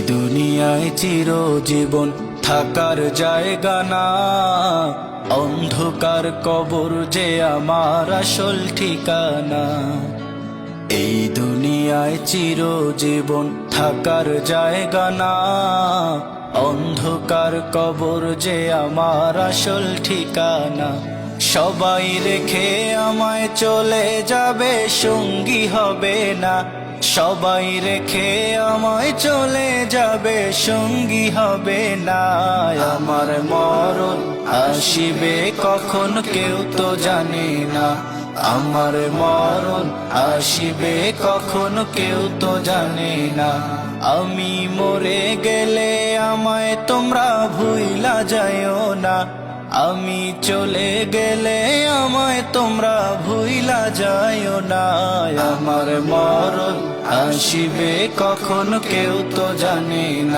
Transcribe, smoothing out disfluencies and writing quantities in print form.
দুনিয়ায় চিরজীবন থাকার জায়গা না, অন্ধকার কবর যে আমার আসল ঠিকানা। এই দুনিয়ায় চিরজীবন থাকার জায়গা না, অন্ধকার কবর যে আমার আসল ঠিকানা। সবাই রেখে আমায় চলে যাবে, সঙ্গী হবে না। সবাই রেখে আমায় চলে যাবে, সঙ্গী হবে না। আমার মরণ আসিবে কখন কেউ তো জানে না। আমার মরণ আসিবে কখন কেউ তো জানে না। আমি মরে গেলে আমায় তোমরা ভুইলা যাইও না। আমি চলে গেলে আমায় তোমরা ভুইলা যাইও না। আমার মরণ আসিবে কখন কেউ তো জানে না।